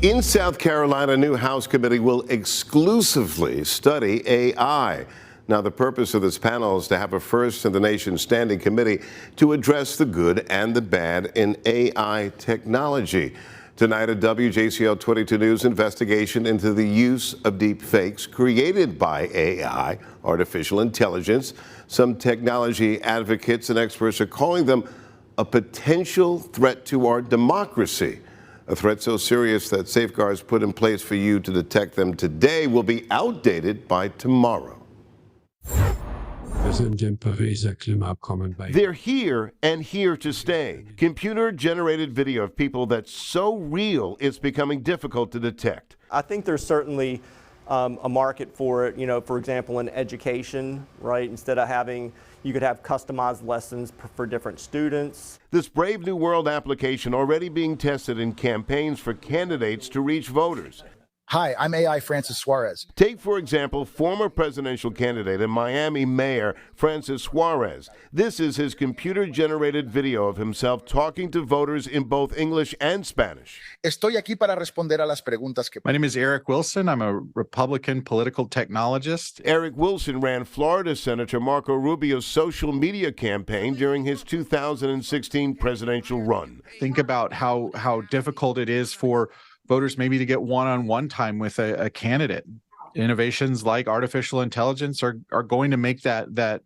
In South Carolina, a new House committee will exclusively study AI. Now, the purpose of this panel is to have a first-in-the-nation standing committee to address the good and the bad in AI technology. Tonight, a WJCL 22 News investigation into the use of deep fakes created by AI, artificial intelligence. Some technology advocates and experts are calling them a potential threat to our democracy. A threat so serious that safeguards put in place for you to detect them today will be outdated by tomorrow. They're here and here to stay. Computer-generated video of people that's so real it's becoming difficult to detect. I think there's certainly a market for it, for example, in education, right? Instead of having, you could have customized lessons for different students. This Brave New World application already being tested in campaigns for candidates to reach voters. Hi, I'm AI Francis Suarez. Take, for example, former presidential candidate and Miami Mayor Francis Suarez. This is his computer-generated video of himself talking to voters in both English and Spanish. Estoy aquí para responder a las preguntas que... My name is Eric Wilson. I'm a Republican political technologist. Eric Wilson ran Florida Senator Marco Rubio's social media campaign during his 2016 presidential run. Think about how difficult it is for voters maybe to get one-on-one time with a candidate. Innovations like artificial intelligence are going to make that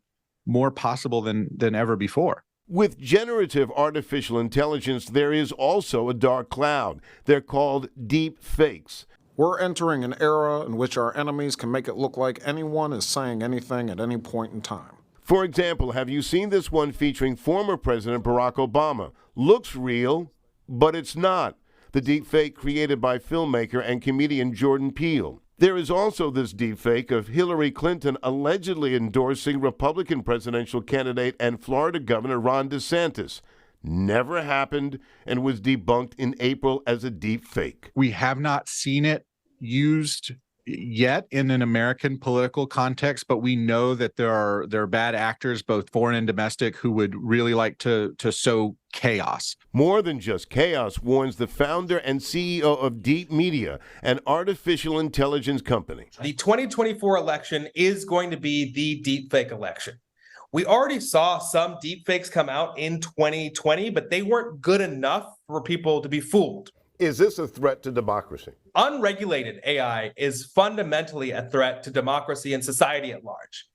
more possible than ever before. With generative artificial intelligence, there is also a dark cloud. They're called deep fakes. We're entering an era in which our enemies can make it look like anyone is saying anything at any point in time. For example, have you seen this one featuring former President Barack Obama? Looks real, but it's not. The deepfake created by filmmaker and comedian Jordan Peele. There is also this deepfake of Hillary Clinton allegedly endorsing Republican presidential candidate and Florida Governor Ron DeSantis. Never happened and was debunked in April as a deepfake. We have not seen it used yet in an American political context, but we know that there are bad actors, both foreign and domestic, who would really like to sow chaos. More than just chaos, warns the founder and CEO of Deep Media, an artificial intelligence company. The 2024 election is going to be the deepfake election. We already saw some deepfakes come out in 2020, but they weren't good enough for people to be fooled. Is this a threat to democracy? Unregulated AI is fundamentally a threat to democracy and society at large.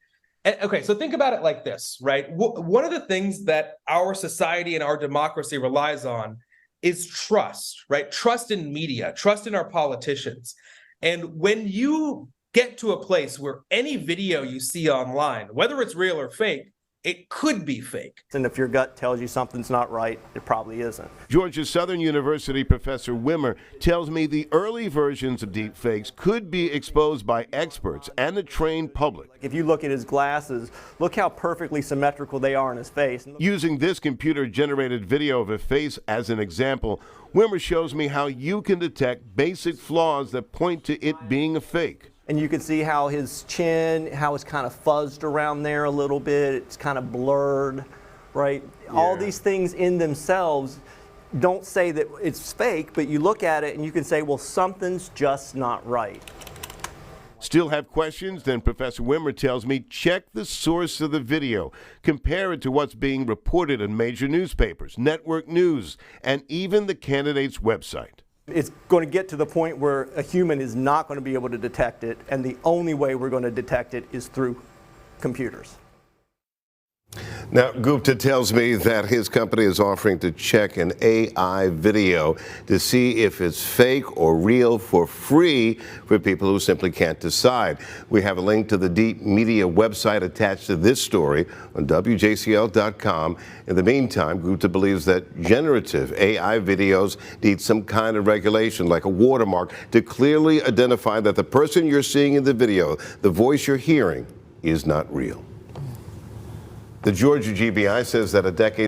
And, okay, so think about it like this, right? One of the things that our society and our democracy relies on is trust, right? Trust in media, trust in our politicians. And when you get to a place where any video you see online, whether it's real or fake, it could be fake. And if your gut tells you something's not right, it probably isn't. Georgia Southern University professor Wimmer tells me the early versions of deepfakes could be exposed by experts and the trained public. If you look at his glasses, look how perfectly symmetrical they are in his face. Using this computer-generated video of a face as an example, Wimmer shows me how you can detect basic flaws that point to it being a fake. And you can see how his chin, how it's kind of fuzzed around there a little bit. It's kind of blurred, right? Yeah. All these things in themselves don't say that it's fake, but you look at it and you can say, well, something's just not right. Still have questions? Then Professor Wimmer tells me check the source of the video. Compare it to what's being reported in major newspapers, network news, and even the candidate's website. It's going to get to the point where a human is not going to be able to detect it, and the only way we're going to detect it is through computers. Now, Gupta tells me that his company is offering to check an AI video to see if it's fake or real for free for people who simply can't decide. We have a link to the Deep Media website attached to this story on WJCL.com. In the meantime, Gupta believes that generative AI videos need some kind of regulation, like a watermark, to clearly identify that the person you're seeing in the video, the voice you're hearing, is not real. The Georgia GBI says that a decade